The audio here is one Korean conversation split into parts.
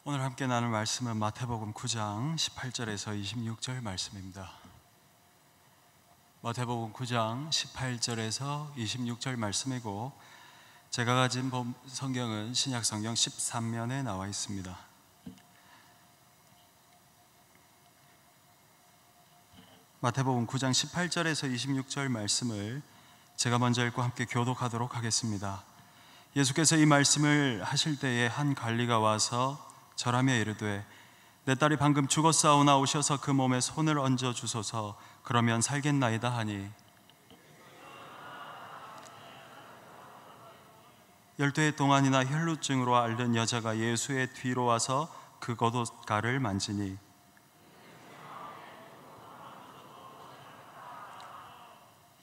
오늘 함께 나눌 말씀은 마태복음 9장 18절에서 26절 말씀입니다. 마태복음 9장 18절에서 26절 말씀이고, 제가 가진 성경은 신약성경 13면에 나와 있습니다. 마태복음 9장 18절에서 26절 말씀을 제가 먼저 읽고 함께 교독하도록 하겠습니다. 예수께서 이 말씀을 하실 때에 한 관리가 와서 절하며 이르되, 내 딸이 방금 죽었사오나 오셔서 그 몸에 손을 얹어 주소서, 그러면 살겠나이다 하니, 12해 동안이나 혈루증으로 앓는 여자가 예수의 뒤로 와서 그 겉옷가를 만지니,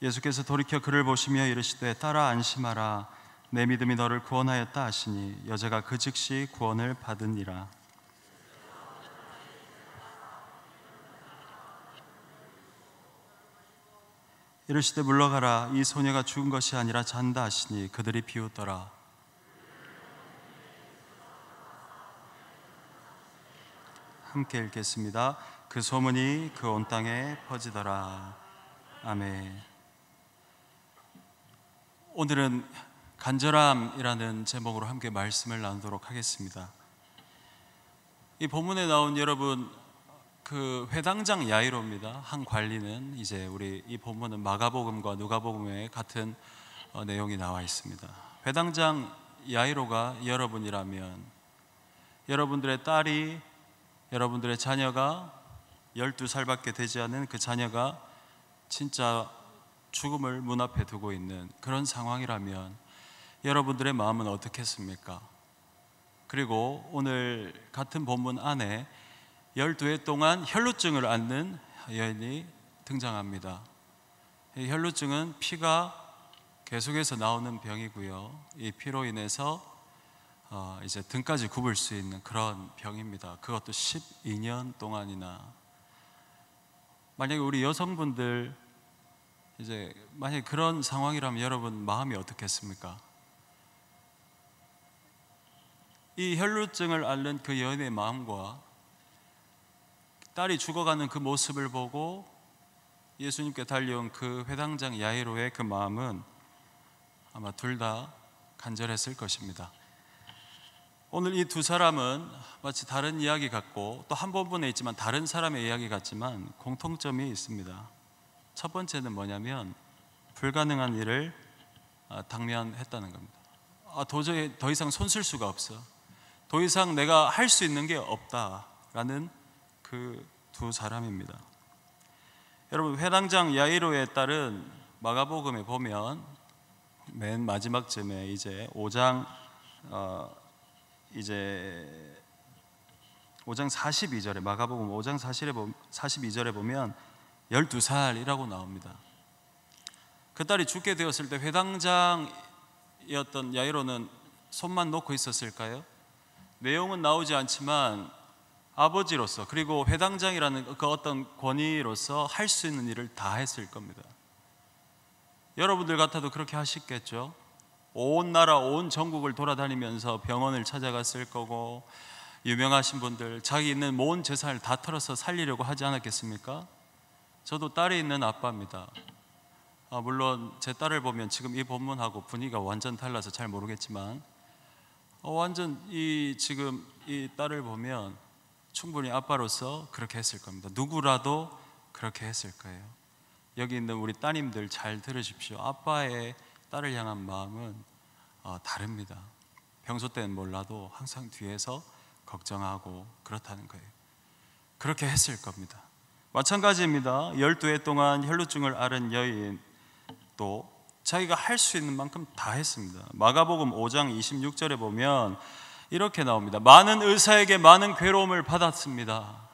예수께서 돌이켜 그를 보시며 이르시되, 딸아 안심하라, 내 믿음이 너를 구원하였다 하시니, 여자가 그 즉시 구원을 받으니라. 이르시되 물러가라, 이 소녀가 죽은 것이 아니라 잔다 하시니 그들이 비웃더라. 함께 읽겠습니다. 그 소문이 그 온 땅에 퍼지더라. 아멘. 오늘은 간절함이라는 제목으로 함께 말씀을 나누도록 하겠습니다. 이 본문에 나온 여러분, 그 회당장 야이로입니다. 한 관리는 이제 우리 이 본문은 마가복음과 누가복음에 같은 내용이 나와 있습니다. 회당장 야이로가 여러분이라면, 여러분들의 딸이, 여러분들의 자녀가 12살밖에 되지 않은 그 자녀가 진짜 죽음을 문 앞에 두고 있는 그런 상황이라면 여러분들의 마음은 어떻겠습니까? 그리고 오늘 같은 본문 안에 12해 동안 혈루증을 앓는 여인이 등장합니다. 이 혈루증은 피가 계속해서 나오는 병이고요, 이 피로 인해서 이제 등까지 굽을 수 있는 그런 병입니다. 그것도 12년 동안이나. 만약에 우리 여성분들 이제 만약에 그런 상황이라면 여러분 마음이 어떻겠습니까? 이 혈루증을 앓는 그 여인의 마음과 딸이 죽어가는 그 모습을 보고 예수님께 달려온 그 회당장 야이로의 그 마음은 아마 둘 다 간절했을 것입니다. 오늘 이 두 사람은 마치 다른 이야기 같고, 또 한 본문에 있지만 다른 사람의 이야기 같지만 공통점이 있습니다. 첫 번째는 뭐냐면 불가능한 일을 당면했다는 겁니다. 도저히 더 이상 손 쓸 수가 없어, 더 이상 내가 할 수 있는 게 없다라는 그 두 사람입니다. 여러분, 회당장 야이로의 딸은 마가복음에 보면 맨 마지막쯤에 이제 5장 42절에, 마가복음 5장 42절에 보면 12살이라고 나옵니다. 그 딸이 죽게 되었을 때 회당장이었던 야이로는 손만 놓고 있었을까요? 내용은 나오지 않지만 아버지로서, 그리고 회당장이라는 그 어떤 권위로서 할 수 있는 일을 다 했을 겁니다. 여러분들 같아도 그렇게 하시겠죠? 온 나라, 온 전국을 돌아다니면서 병원을 찾아갔을 거고, 유명하신 분들 자기 있는 모든 재산을 다 털어서 살리려고 하지 않았겠습니까? 저도 딸이 있는 아빠입니다. 물론 제 딸을 보면 지금 이 본문하고 분위기가 완전 달라서 잘 모르겠지만, 완전 지금 이 딸을 보면 충분히 아빠로서 그렇게 했을 겁니다. 누구라도 그렇게 했을 거예요. 여기 있는 우리 따님들 잘 들으십시오. 아빠의 딸을 향한 마음은 다릅니다. 평소 때는 몰라도 항상 뒤에서 걱정하고 그렇다는 거예요. 그렇게 했을 겁니다. 마찬가지입니다. 12해 동안 혈루증을 앓은 여인도 자기가 할 수 있는 만큼 다 했습니다. 마가복음 5장 26절에 보면 이렇게 나옵니다. 많은 의사에게 많은 괴로움을 받았습니다.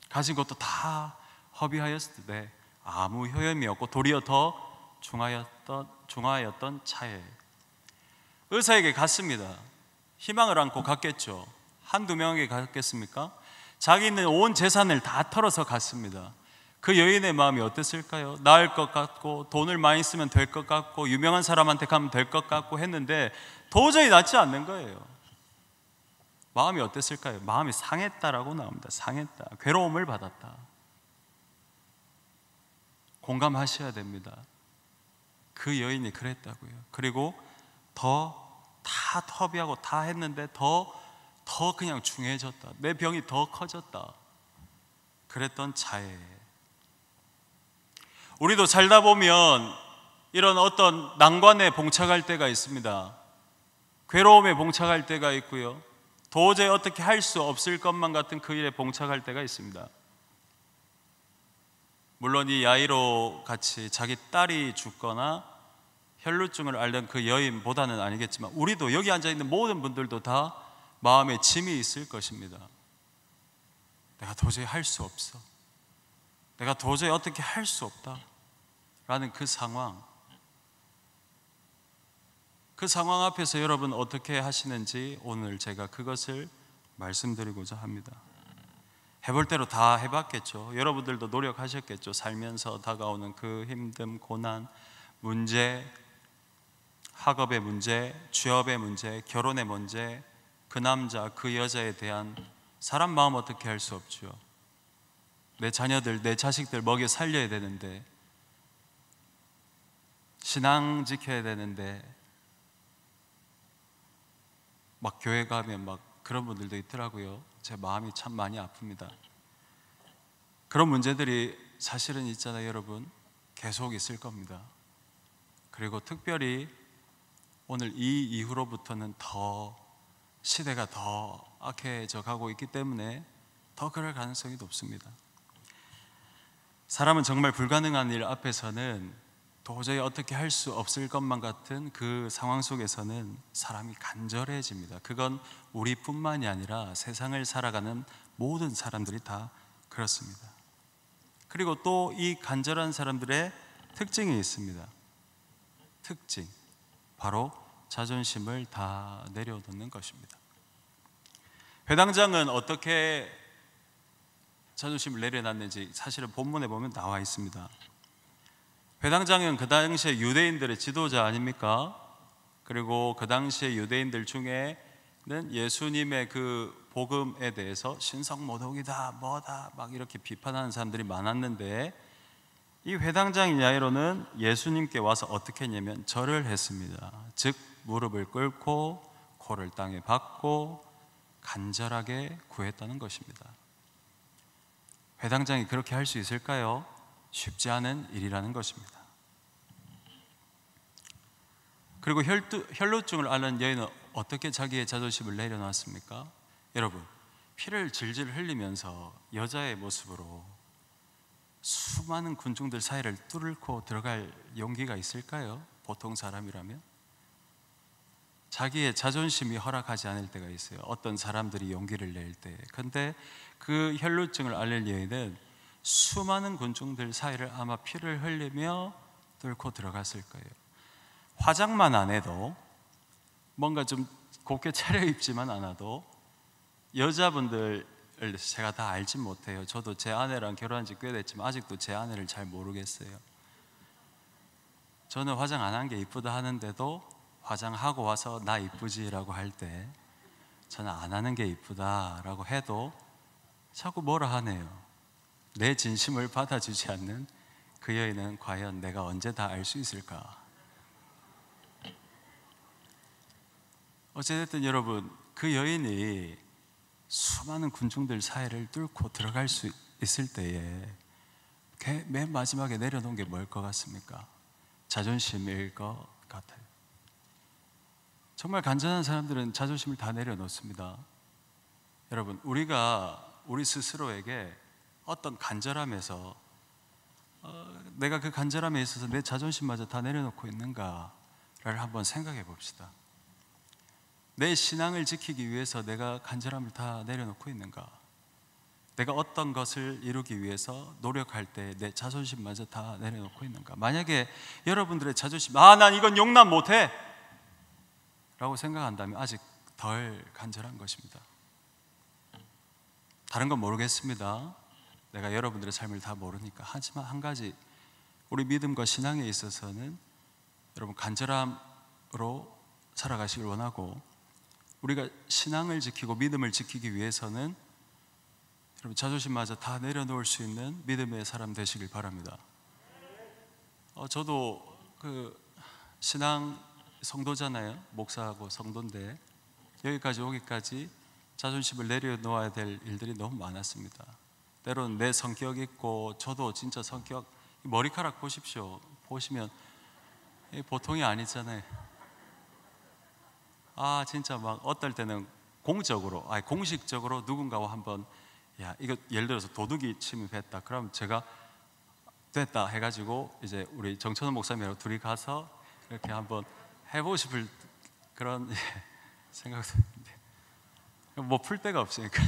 가진 것도 다 허비하였을 때 아무 효험이 없고 도리어 더 중하였던 차에 의사에게 갔습니다. 희망을 안고 갔겠죠. 한두 명에게 갔겠습니까? 자기 있는 온 재산을 다 털어서 갔습니다. 그 여인의 마음이 어땠을까요? 나을 것 같고, 돈을 많이 쓰면 될 것 같고, 유명한 사람한테 가면 될 것 같고 했는데 도저히 낫지 않는 거예요. 마음이 어땠을까요? 마음이 상했다라고 나옵니다. 상했다. 괴로움을 받았다. 공감하셔야 됩니다. 그 여인이 그랬다고요. 그리고 다 터비하고 다 했는데 더 그냥 중해졌다. 내 병이 더 커졌다. 그랬던 차에 우리도 살다 보면 이런 어떤 난관에 봉착할 때가 있습니다. 괴로움에 봉착할 때가 있고요. 도저히 어떻게 할 수 없을 것만 같은 그 일에 봉착할 때가 있습니다. 물론 이 야이로 같이 자기 딸이 죽거나 혈루증을 앓는 그 여인보다는 아니겠지만 우리도 여기 앉아있는 모든 분들도 다 마음에 짐이 있을 것입니다. 내가 도저히 할 수 없어. 내가 도저히 어떻게 할 수 없다 라는 그 상황 앞에서 여러분 어떻게 하시는지 오늘 제가 그것을 말씀드리고자 합니다. 해볼 대로 다 해봤겠죠. 여러분들도 노력하셨겠죠. 살면서 다가오는 그 힘듦, 고난, 문제, 학업의 문제, 취업의 문제, 결혼의 문제, 그 남자, 그 여자에 대한 사람 마음 어떻게 할 수 없죠. 내 자녀들, 내 자식들 먹여 살려야 되는데, 신앙 지켜야 되는데 막 교회 가면 막 그런 분들도 있더라고요. 제 마음이 참 많이 아픕니다. 그런 문제들이 사실은 있잖아요, 여러분. 계속 있을 겁니다. 그리고 특별히 오늘 이 이후로부터는 더 시대가 더 악해져 가고 있기 때문에 더 그럴 가능성이 높습니다. 사람은 정말 불가능한 일 앞에서는 도저히 어떻게 할 수 없을 것만 같은 그 상황 속에서는 사람이 간절해집니다. 그건 우리뿐만이 아니라 세상을 살아가는 모든 사람들이 다 그렇습니다. 그리고 또 이 간절한 사람들의 특징이 있습니다. 특징, 바로 자존심을 다 내려놓는 것입니다. 회당장은 어떻게 자존심을 내려놨는지 사실은 본문에 보면 나와 있습니다. 회당장은 그 당시에 유대인들의 지도자 아닙니까? 그리고 그 당시에 유대인들 중에는 예수님의 그 복음에 대해서 신성모독이다 뭐다 막 이렇게 비판하는 사람들이 많았는데, 이 회당장인 야이로는 예수님께 와서 어떻게 했냐면 절을 했습니다. 즉 무릎을 꿇고 코를 땅에 박고 간절하게 구했다는 것입니다. 회당장이 그렇게 할 수 있을까요? 쉽지 않은 일이라는 것입니다. 그리고 혈루증을 앓는 여인은 어떻게 자기의 자존심을 내려놨습니까? 여러분, 피를 질질 흘리면서 여자의 모습으로 수많은 군중들 사이를 뚫고 들어갈 용기가 있을까요? 보통 사람이라면 자기의 자존심이 허락하지 않을 때가 있어요. 어떤 사람들이 용기를 낼 때. 근데 그 혈루증을 앓는 여인은 수많은 군중들 사이를 아마 피를 흘리며 뚫고 들어갔을 거예요. 화장만 안 해도, 뭔가 좀 곱게 차려입지만 않아도 여자분들 제가 다 알진 못해요. 저도 제 아내랑 결혼한 지 꽤 됐지만 아직도 제 아내를 잘 모르겠어요. 저는 화장 안 한 게 이쁘다 하는데도 화장하고 와서 나 이쁘지라고 할 때 저는 안 하는 게 이쁘다라고 해도 자꾸 뭐라 하네요. 내 진심을 받아주지 않는 그 여인은 과연 내가 언제 다 알 수 있을까? 어쨌든 여러분, 그 여인이 수많은 군중들 사이를 뚫고 들어갈 수 있을 때에 맨 마지막에 내려놓은 게 뭘 것 같습니까? 자존심일 것 같아요. 정말 간절한 사람들은 자존심을 다 내려놓습니다. 여러분, 우리가 우리 스스로에게 어떤 간절함에서 내가 그 간절함에 있어서 내 자존심마저 다 내려놓고 있는가를 한번 생각해 봅시다. 내 신앙을 지키기 위해서 내가 간절함을 다 내려놓고 있는가? 내가 어떤 것을 이루기 위해서 노력할 때 내 자존심마저 다 내려놓고 있는가? 만약에 여러분들의 자존심, 난 이건 용납 못해 라고 생각한다면 아직 덜 간절한 것입니다. 다른 건 모르겠습니다. 내가 여러분들의 삶을 다 모르니까. 하지만 한 가지, 우리 믿음과 신앙에 있어서는 여러분 간절함으로 살아가시길 원하고, 우리가 신앙을 지키고 믿음을 지키기 위해서는 여러분 자존심마저 다 내려놓을 수 있는 믿음의 사람 되시길 바랍니다. 저도 그 신앙 성도잖아요. 목사하고 성도인데 여기까지 오기까지 자존심을 내려놓아야 될 일들이 너무 많았습니다. 때로는 내 성격 있고, 저도 진짜 성격, 머리카락 보십시오. 보시면 보통이 아니잖아요. 진짜 막 어떨 때는 공식적으로 누군가와 한번, 야 이거 예를 들어서 도둑이 침입했다 그럼 제가 됐다 해가지고 이제 우리 정천원 목사님하고 둘이 가서 이렇게 한번 해보고 싶을 그런 생각도 있는데 뭐 풀 데가 없으니까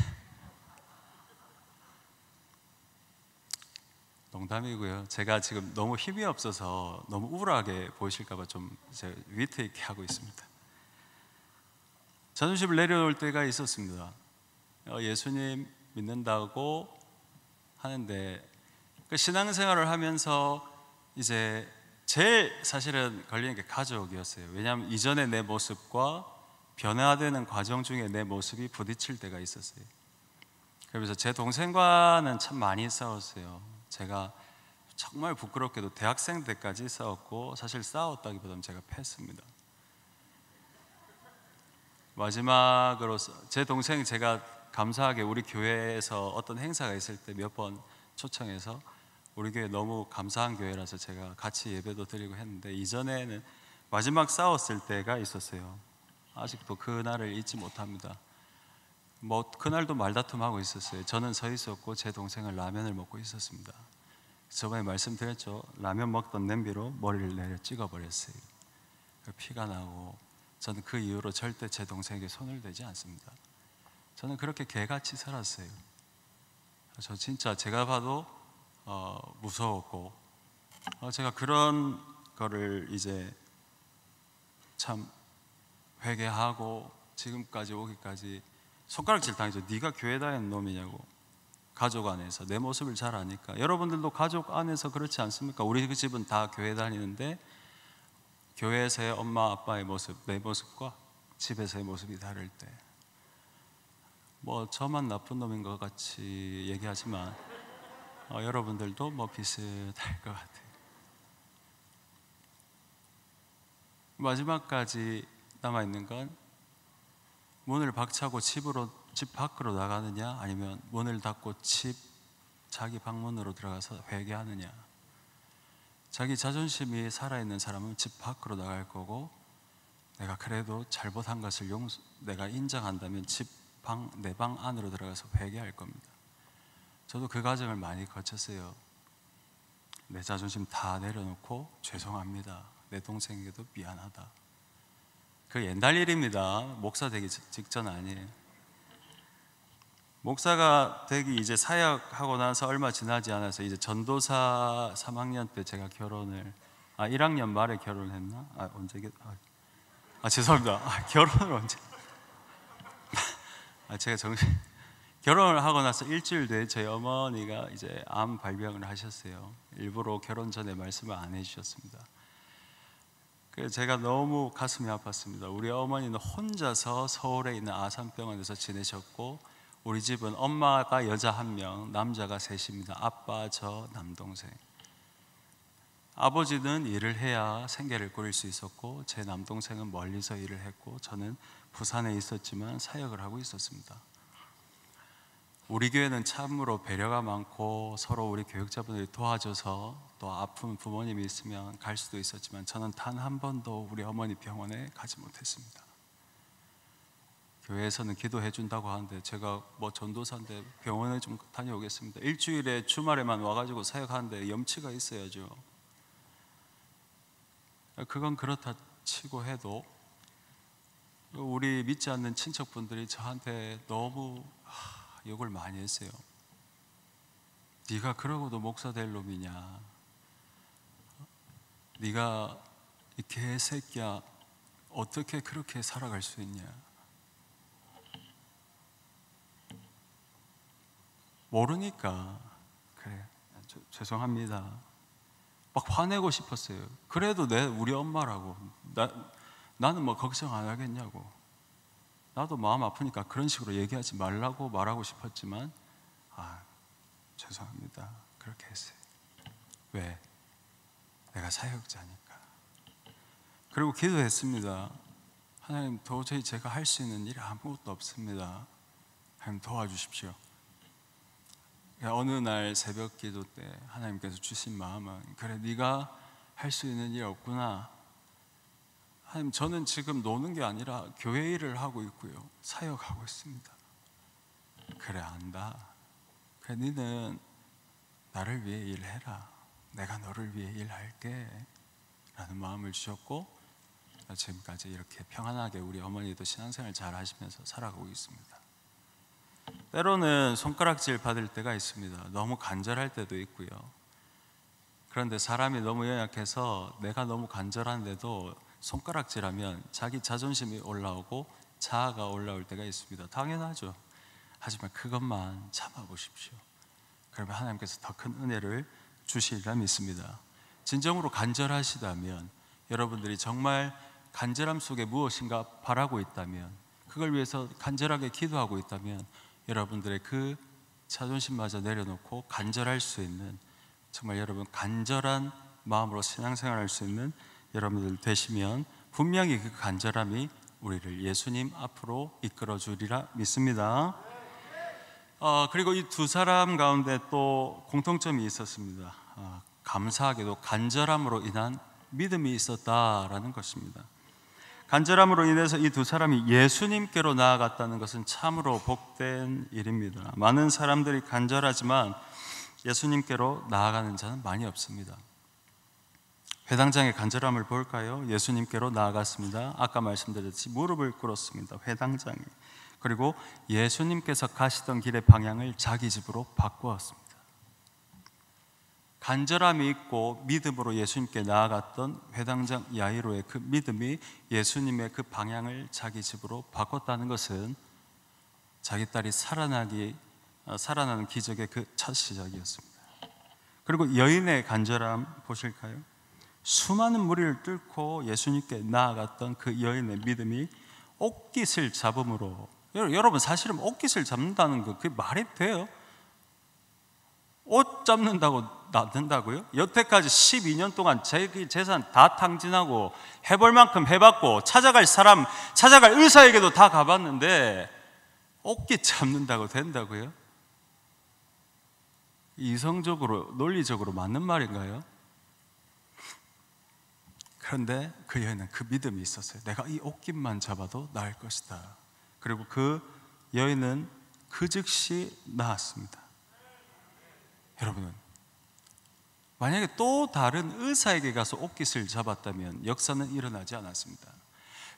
농담이고요. 제가 지금 너무 힘이 없어서 너무 우울하게 보이실까봐 좀 위트 있게 하고 있습니다. 자존심을 내려놓을 때가 있었습니다. 예수님 믿는다고 하는데 그 신앙생활을 하면서 이제 제일 사실은 걸리는 게 가족이었어요. 왜냐하면 이전의 내 모습과 변화되는 과정 중에 내 모습이 부딪힐 때가 있었어요. 그래서 제 동생과는 참 많이 싸웠어요. 제가 정말 부끄럽게도 대학생 때까지 싸웠고, 사실 싸웠다기보다는 제가 패했습니다. 마지막으로 제 동생, 제가 감사하게 우리 교회에서 어떤 행사가 있을 때 몇 번 초청해서, 우리 교회 너무 감사한 교회라서 제가 같이 예배도 드리고 했는데, 이전에는 마지막 싸웠을 때가 있었어요. 아직도 그날을 잊지 못합니다. 뭐 그날도 말다툼하고 있었어요. 저는 서 있었고 제 동생은 라면을 먹고 있었습니다. 저번에 말씀드렸죠. 라면 먹던 냄비로 머리를 내려 찍어버렸어요. 피가 나고, 저는 그 이후로 절대 제 동생에게 손을 대지 않습니다. 저는 그렇게 개같이 살았어요. 저 진짜 제가 봐도 무서웠고, 제가 그런 거를 이제 참 회개하고 지금까지 오기까지 손가락질 당했죠. 네가 교회 다니는 놈이냐고. 가족 안에서 내 모습을 잘 아니까. 여러분들도 가족 안에서 그렇지 않습니까? 우리 그 집은 다 교회 다니는데 교회에서의 엄마 아빠의 모습, 내 모습과 집에서의 모습이 다를 때, 뭐 저만 나쁜 놈인 것 같이 얘기하지만 여러분들도 뭐 비슷할 것 같아요. 마지막까지 남아있는 건 문을 박차고 집 밖으로 나가느냐, 아니면 문을 닫고 자기 방문으로 들어가서 회개하느냐. 자기 자존심이 살아있는 사람은 집 밖으로 나갈 거고, 내가 그래도 잘못한 것을 내가 인정한다면 내 방 안으로 들어가서 회개할 겁니다. 저도 그 과정을 많이 거쳤어요. 내 자존심 다 내려놓고 죄송합니다, 내 동생에게도 미안하다. 그 옛날 일입니다. 목사 되기 직전 아니에요. 목사가 되기 이제 사역하고 나서 얼마 지나지 않아서 이제 전도사 3학년 때 제가 결혼을 1학년 말에 결혼했나? 언제 죄송합니다. 결혼을 언제? 제가 결혼을 하고 나서 일주일 뒤에 저희 어머니가 이제 암 발병을 하셨어요. 일부러 결혼 전에 말씀을 안 해주셨습니다. 그래서 제가 너무 가슴이 아팠습니다. 우리 어머니는 혼자서 서울에 있는 아산병원에서 지내셨고, 우리 집은 엄마가 여자 1명, 남자가 셋입니다. 아빠, 저, 남동생. 아버지는 일을 해야 생계를 꾸릴 수 있었고, 제 남동생은 멀리서 일을 했고, 저는 부산에 있었지만 사역을 하고 있었습니다. 우리 교회는 참으로 배려가 많고 서로 우리 교육자분들이 도와줘서, 또 아픈 부모님이 있으면 갈 수도 있었지만 저는 단 한 번도 우리 어머니 병원에 가지 못했습니다. 교회에서는 기도해 준다고 하는데 제가 뭐 전도사인데 병원에 좀 다녀오겠습니다. 일주일에 주말에만 와가지고 사역하는데 염치가 있어야죠. 그건 그렇다 치고 해도 우리 믿지 않는 친척분들이 저한테 너무 욕을 많이 했어요. 네가 그러고도 목사 될 놈이냐, 네가 이 개새끼야 어떻게 그렇게 살아갈 수 있냐, 모르니까 그래 죄송합니다 막 화내고 싶었어요. 그래도 우리 엄마라고 나는 뭐 걱정 안 하겠냐고. 나도 마음 아프니까 그런 식으로 얘기하지 말라고 말하고 싶었지만 죄송합니다, 그렇게 했어요. 왜? 내가 사역자니까. 그리고 기도했습니다. 하나님, 도저히 제가 할 수 있는 일이 아무것도 없습니다. 하나님 도와주십시오. 어느 날 새벽 기도 때 하나님께서 주신 마음은, 그래, 네가 할 수 있는 일이 없구나. 하나님, 저는 지금 노는 게 아니라 교회 일을 하고 있고요, 사역하고 있습니다. 그래, 안다. 그래, 너는 나를 위해 일해라. 내가 너를 위해 일할게 라는 마음을 주셨고, 지금까지 이렇게 평안하게 우리 어머니도 신앙생활 잘 하시면서 살아가고 있습니다. 때로는 손가락질 받을 때가 있습니다. 너무 간절할 때도 있고요. 그런데 사람이 너무 연약해서 내가 너무 간절한데도 손가락질하면 자기 자존심이 올라오고 자아가 올라올 때가 있습니다. 당연하죠. 하지만 그것만 참아보십시오. 그러면 하나님께서 더 큰 은혜를 주시리라 믿습니다. 진정으로 간절하시다면, 여러분들이 정말 간절함 속에 무엇인가 바라고 있다면, 그걸 위해서 간절하게 기도하고 있다면, 여러분들의 그 자존심마저 내려놓고 간절할 수 있는, 정말 여러분 간절한 마음으로 신앙생활할 수 있는 여러분들 되시면 분명히 그 간절함이 우리를 예수님 앞으로 이끌어 주리라 믿습니다. 그리고 이 두 사람 가운데 또 공통점이 있었습니다. 감사하게도 간절함으로 인한 믿음이 있었다라는 것입니다. 간절함으로 인해서 이 두 사람이 예수님께로 나아갔다는 것은 참으로 복된 일입니다. 많은 사람들이 간절하지만 예수님께로 나아가는 자는 많이 없습니다. 회당장의 간절함을 볼까요? 예수님께로 나아갔습니다. 아까 말씀드렸듯이 무릎을 꿇었습니다, 회당장이. 그리고 예수님께서 가시던 길의 방향을 자기 집으로 바꾸었습니다. 간절함이 있고 믿음으로 예수님께 나아갔던 회당장 야이로의 그 믿음이 예수님의 그 방향을 자기 집으로 바꿨다는 것은 자기 딸이 살아나는 기적의 그 첫 시작이었습니다. 그리고 여인의 간절함 보실까요? 수많은 무리를 뚫고 예수님께 나아갔던 그 여인의 믿음이 옷깃을 잡음으로, 여러분 사실은 옷깃을 잡는다는 거 그게 말이 돼요? 옷 잡는다고 낫는다고요? 여태까지 12년 동안 자기 재산 다 탕진하고 해볼 만큼 해봤고 찾아갈 의사에게도 다 가봤는데 옷깃 잡는다고 된다고요? 이성적으로, 논리적으로 맞는 말인가요? 그런데 그 여인은 그 믿음이 있었어요. 내가 이 옷깃만 잡아도 나을 것이다. 그리고 그 여인은 그 즉시 나았습니다. 여러분은 만약에 또 다른 의사에게 가서 옷깃을 잡았다면 역사는 일어나지 않았습니다.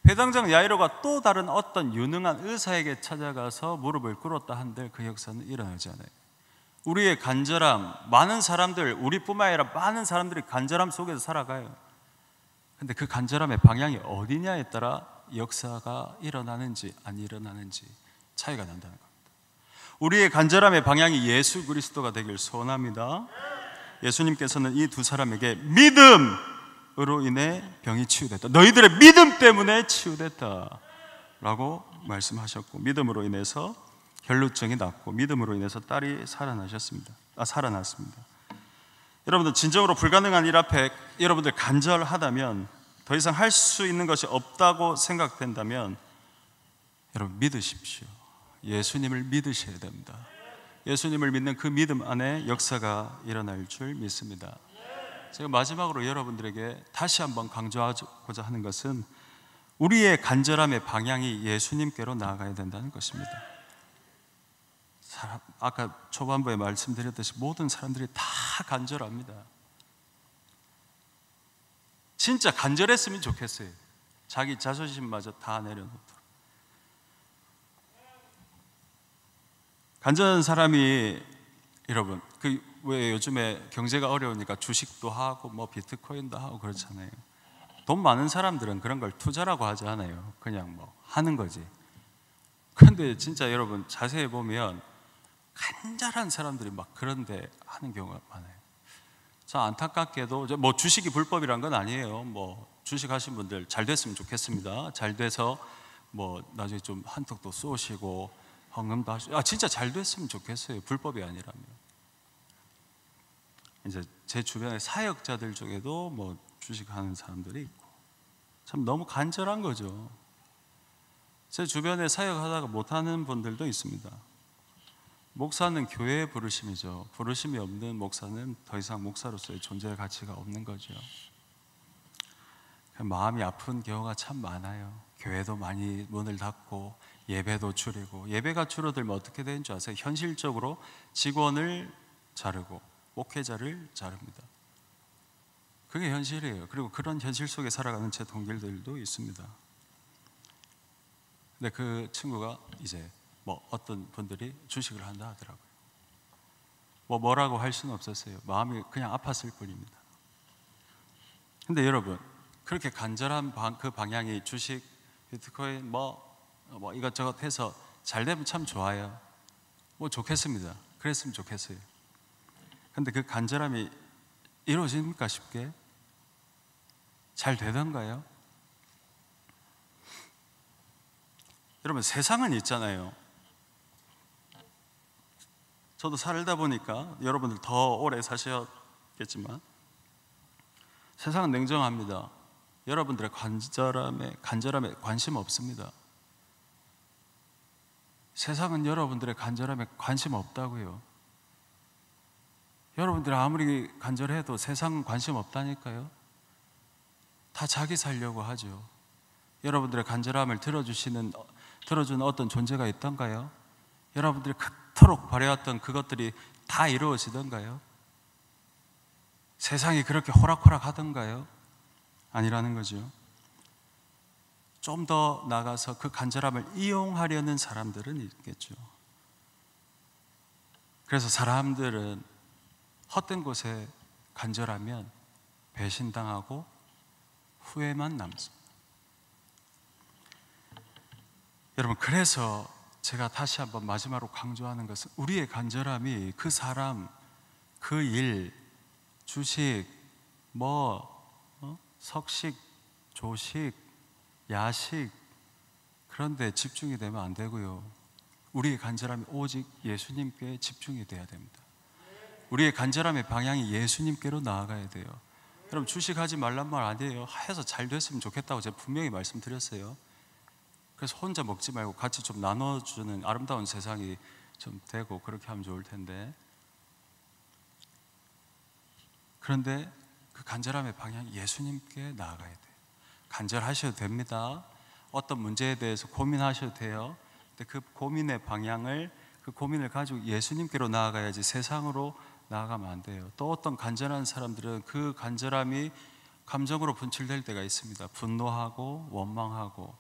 회당장 야이로가 또 다른 어떤 유능한 의사에게 찾아가서 무릎을 꿇었다 한들 그 역사는 일어나지 않아요. 우리의 간절함, 많은 사람들, 우리뿐만 아니라 많은 사람들이 간절함 속에서 살아가요. 근데 그 간절함의 방향이 어디냐에 따라 역사가 일어나는지 안 일어나는지 차이가 난다는 겁니다. 우리의 간절함의 방향이 예수 그리스도가 되길 소원합니다. 예수님께서는 이 두 사람에게 믿음으로 인해 병이 치유됐다, 너희들의 믿음 때문에 치유됐다 라고 말씀하셨고, 믿음으로 인해서 혈루증이 낫고 믿음으로 인해서 딸이 살아났습니다. 여러분들, 진정으로 불가능한 일 앞에 여러분들 간절하다면, 더 이상 할 수 있는 것이 없다고 생각된다면 여러분 믿으십시오. 예수님을 믿으셔야 됩니다. 예수님을 믿는 그 믿음 안에 역사가 일어날 줄 믿습니다. 제가 마지막으로 여러분들에게 다시 한번 강조하고자 하는 것은 우리의 간절함의 방향이 예수님께로 나아가야 된다는 것입니다. 아까 초반부에 말씀드렸듯이 모든 사람들이 다 간절합니다. 진짜 간절했으면 좋겠어요. 자기 자존심마저 다 내려놓도록. 간절한 사람이, 여러분, 왜 요즘에 경제가 어려우니까 주식도 하고 뭐 비트코인도 하고 그렇잖아요. 돈 많은 사람들은 그런 걸 투자라고 하지 않아요. 그냥 뭐 하는 거지. 그런데 진짜 여러분 자세히 보면 간절한 사람들이 막 그런데 하는 경우가 많아요. 저 안타깝게도 뭐 주식이 불법이란 건 아니에요. 뭐 주식 하신 분들 잘 됐으면 좋겠습니다. 잘 돼서 뭐 나중에 좀 한턱도 쏘시고 헌금도 하시고, 진짜 잘 됐으면 좋겠어요. 불법이 아니라면. 이제 제 주변의 사역자들 중에도 뭐 주식하는 사람들이 있고, 참 너무 간절한 거죠. 제 주변에 사역하다가 못하는 분들도 있습니다. 목사는 교회의 부르심이죠. 부르심이 없는 목사는 더 이상 목사로서의 존재의 가치가 없는 거죠. 마음이 아픈 경우가 참 많아요. 교회도 많이 문을 닫고 예배도 줄이고, 예배가 줄어들면 어떻게 되는 줄 아세요? 현실적으로 직원을 자르고 목회자를 자릅니다. 그게 현실이에요. 그리고 그런 현실 속에 살아가는 제 동기들도 있습니다. 근데 그 친구가 이제 뭐 어떤 분들이 주식을 한다 하더라고요. 뭐라고 할 수는 없었어요. 마음이 그냥 아팠을 뿐입니다. 근데 여러분, 그렇게 간절한 그 방향이 주식, 비트코인 뭐 이것저것 해서 잘 되면 참 좋아요. 뭐 좋겠습니다. 그랬으면 좋겠어요. 근데 그 간절함이 이루어집니까? 쉽게? 잘 되던가요? 여러분, 세상은 있잖아요. 저도 살다 보니까 여러분들 더 오래 사셨겠지만 세상은 냉정합니다. 여러분들의 간절함에 관심 없습니다. 세상은 여러분들의 간절함에 관심 없다고요. 여러분들이 아무리 간절해도 세상은 관심 없다니까요. 다 자기 살려고 하죠. 여러분들의 간절함을 들어주는 어떤 존재가 있던가요? 여러분들이 그토록 바래왔던 그것들이 다 이루어지던가요? 세상이 그렇게 호락호락 하던가요? 아니라는 거죠. 좀 더 나가서 그 간절함을 이용하려는 사람들은 있겠죠. 그래서 사람들은 헛된 곳에 간절하면 배신당하고 후회만 남습니다. 여러분, 그래서 제가 다시 한번 마지막으로 강조하는 것은 우리의 간절함이 그 사람, 그 일, 주식, 석식, 조식, 야식, 그런데 집중이 되면 안 되고요. 우리의 간절함이 오직 예수님께 집중이 돼야 됩니다. 우리의 간절함의 방향이 예수님께로 나아가야 돼요. 여러분, 주식하지 말란 말 아니에요. 해서 잘 됐으면 좋겠다고 제가 분명히 말씀드렸어요. 그래서 혼자 먹지 말고 같이 좀 나눠주는 아름다운 세상이 좀 되고 그렇게 하면 좋을 텐데, 그런데 그 간절함의 방향이 예수님께 나아가야 돼요. 간절하셔도 됩니다. 어떤 문제에 대해서 고민하셔도 돼요. 근데 그 고민의 방향을, 그 고민을 가지고 예수님께로 나아가야지 세상으로 나아가면 안 돼요. 또 어떤 간절한 사람들은 그 간절함이 감정으로 분출될 때가 있습니다. 분노하고 원망하고.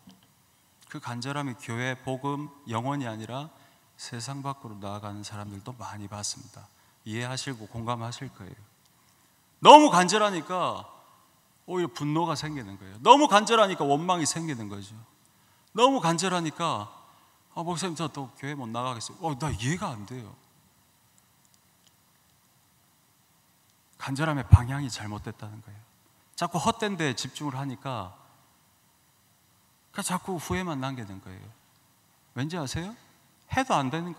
그 간절함이 교회, 복음, 영혼이 아니라 세상 밖으로 나아가는 사람들도 많이 봤습니다. 이해하시고 공감하실 거예요. 너무 간절하니까 오히려 분노가 생기는 거예요. 너무 간절하니까 원망이 생기는 거죠. 너무 간절하니까 목사님 저 또 교회 못 나가겠어요. 나 이해가 안 돼요. 간절함의 방향이 잘못됐다는 거예요. 자꾸 헛된 데에 집중을 하니까 자꾸 후회만 남기는 거예요. 왠지 아세요? 해도 안 되는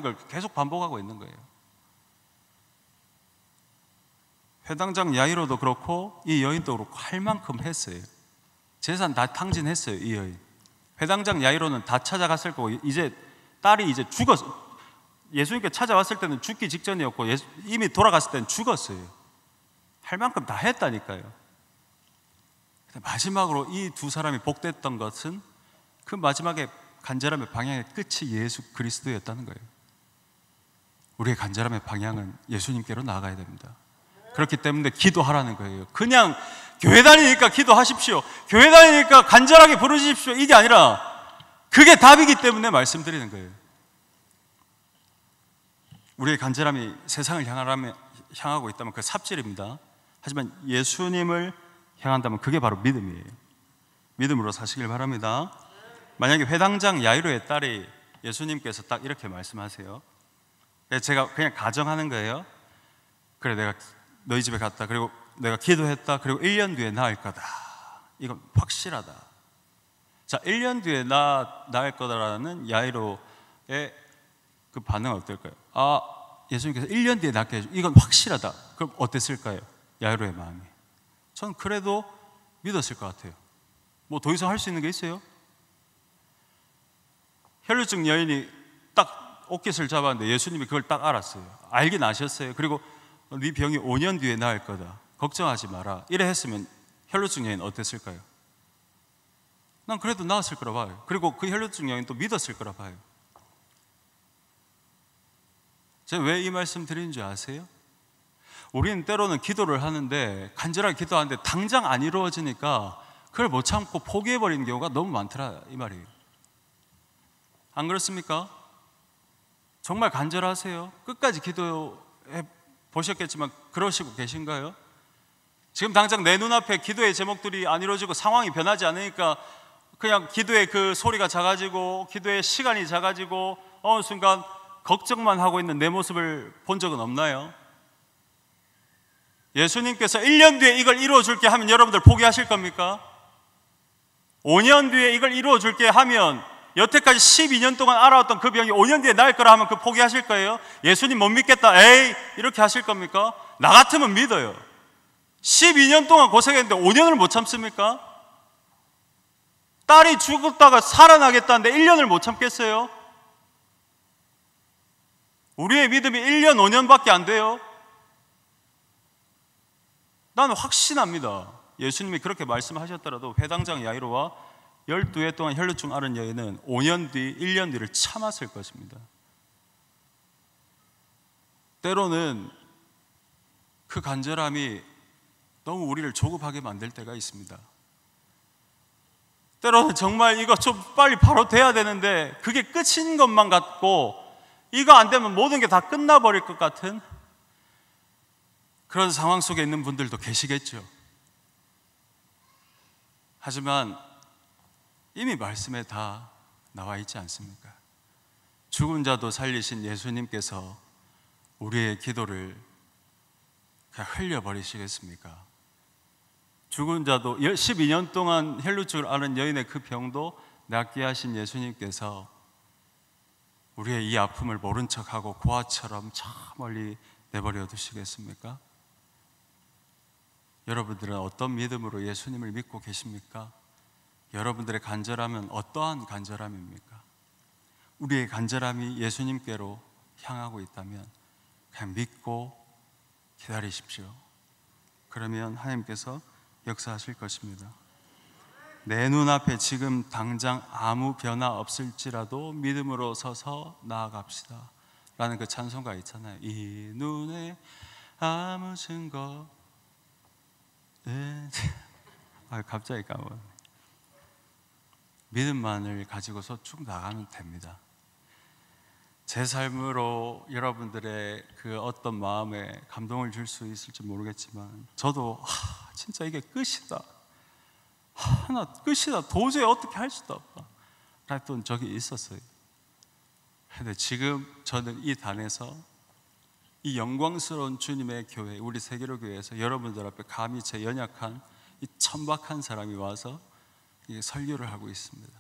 걸 계속 반복하고 있는 거예요. 회당장 야이로도 그렇고 이 여인도 그렇고 할 만큼 했어요. 재산 다 탕진했어요. 이 여인. 회당장 야이로는 다 찾아갔을 거고, 이제 딸이 이제 죽었어. 예수님께 찾아왔을 때는 죽기 직전이었고 이미 돌아갔을 때는 죽었어요. 할 만큼 다 했다니까요. 근데 마지막으로 이 두 사람이 복됐던 것은 그 마지막에 간절함의 방향의 끝이 예수 그리스도였다는 거예요. 우리의 간절함의 방향은 예수님께로 나아가야 됩니다. 그렇기 때문에 기도하라는 거예요. 그냥 교회 다니니까 기도하십시오, 교회 다니니까 간절하게 부르십시오, 이게 아니라 그게 답이기 때문에 말씀드리는 거예요. 우리의 간절함이 세상을 향하고 있다면 그 삽질입니다. 하지만 예수님을 향한다면 그게 바로 믿음이에요. 믿음으로 사시길 바랍니다. 만약에 회당장 야이로의 딸이 예수님께서 딱 이렇게 말씀하세요. 제가 그냥 가정하는 거예요. 그래, 내가 너희 집에 갔다, 그리고 내가 기도했다, 그리고 1년 뒤에 나을 거다. 이건 확실하다. 자, 1년 뒤에 나을 거다라는 야이로의 그 반응은 어떨까요? 아, 예수님께서 1년 뒤에 낫게 해줘. 이건 확실하다. 그럼 어땠을까요? 야이로의 마음이. 전 그래도 믿었을 것 같아요. 뭐 더 이상 할 수 있는 게 있어요? 혈루증 여인이 딱 옷깃을 잡았는데 예수님이 그걸 딱 알았어요. 알긴 아셨어요. 그리고 네 병이 5년 뒤에 나을 거다. 걱정하지 마라. 이래 했으면 혈루증 여인 어땠을까요? 난 그래도 나았을 거라 봐요. 그리고 그 혈루증 여인도 믿었을 거라 봐요. 제가 왜 이 말씀 드리는 줄 아세요? 우리는 때로는 기도를 하는데, 간절하게 기도하는데 당장 안 이루어지니까 그걸 못 참고 포기해버리는 경우가 너무 많더라, 이 말이에요. 안 그렇습니까? 정말 간절하세요? 끝까지 기도해 보셨겠지만 그러시고 계신가요? 지금 당장 내 눈앞에 기도의 제목들이 안 이루어지고 상황이 변하지 않으니까 그냥 기도의 그 소리가 작아지고 기도의 시간이 작아지고 어느 순간 걱정만 하고 있는 내 모습을 본 적은 없나요? 예수님께서 1년 뒤에 이걸 이루어줄게 하면 여러분들 포기하실 겁니까? 5년 뒤에 이걸 이루어줄게 하면, 여태까지 12년 동안 알아왔던 그 병이 5년 뒤에 나을 거라 하면 그 포기하실 거예요? 예수님 못 믿겠다, 에이, 이렇게 하실 겁니까? 나 같으면 믿어요. 12년 동안 고생했는데 5년을 못 참습니까? 딸이 죽었다가 살아나겠다는데 1년을 못 참겠어요? 우리의 믿음이 1년, 5년밖에 안 돼요. 나는 확신합니다. 예수님이 그렇게 말씀하셨더라도 회당장 야이로와 12해 동안 혈루증 앓은 여인은 5년 뒤, 1년 뒤를 참았을 것입니다. 때로는 그 간절함이 너무 우리를 조급하게 만들 때가 있습니다. 때로는 정말 이거 좀 빨리 바로 돼야 되는데 그게 끝인 것만 같고, 이거 안 되면 모든 게 다 끝나버릴 것 같은 그런 상황 속에 있는 분들도 계시겠죠. 하지만 이미 말씀에 다 나와 있지 않습니까? 죽은 자도 살리신 예수님께서 우리의 기도를 그냥 흘려버리시겠습니까? 죽은 자도 12년 동안 혈루증을 앓은 여인의 그 병도 낫게 하신 예수님께서 우리의 이 아픔을 모른 척하고 고아처럼 저 멀리 내버려 두시겠습니까? 여러분들은 어떤 믿음으로 예수님을 믿고 계십니까? 여러분들의 간절함은 어떠한 간절함입니까? 우리의 간절함이 예수님께로 향하고 있다면 그냥 믿고 기다리십시오. 그러면 하나님께서 역사하실 것입니다. 내 눈앞에 지금 당장 아무 변화 없을지라도 믿음으로 서서 나아갑시다 라는 그 찬송가 있잖아요. 이 눈에 아무 증거 갑자기 까먹었네. 믿음만을 가지고서 쭉 나가면 됩니다. 제 삶으로 여러분들의 그 어떤 마음에 감동을 줄 수 있을지 모르겠지만 저도 진짜 이게 끝이다, 나 끝이다, 도저히 어떻게 할 수도 없다 했던 적이 있었어요. 그런데 지금 저는 이 단에서 이 영광스러운 주님의 교회, 우리 세계로 교회에서 여러분들 앞에 감히 제 연약한 이 천박한 사람이 와서 설교를 하고 있습니다.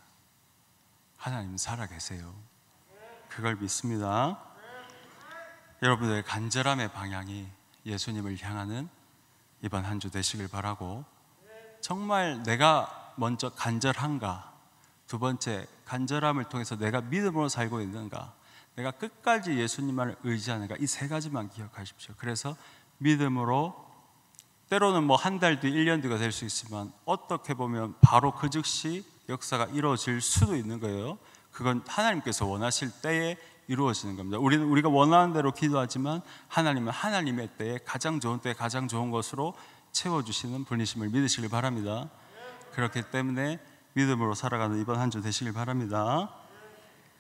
하나님 살아계세요. 그걸 믿습니다. 여러분들의 간절함의 방향이 예수님을 향하는 이번 한 주 되시길 바라고, 정말 내가 먼저 간절한가, 두 번째 간절함을 통해서 내가 믿음으로 살고 있는가, 내가 끝까지 예수님만을 의지하는가, 이 세 가지만 기억하십시오. 그래서 믿음으로, 때로는 뭐 한 달 뒤, 1년 뒤가 될 수 있지만 어떻게 보면 바로 그 즉시 역사가 이루어질 수도 있는 거예요. 그건 하나님께서 원하실 때에 이루어지는 겁니다. 우리는 우리가 원하는 대로 기도하지만 하나님은 하나님의 때에 가장 좋은 때에 가장 좋은 것으로 채워주시는 분이심을 믿으시길 바랍니다. 그렇기 때문에 믿음으로 살아가는 이번 한 주 되시길 바랍니다.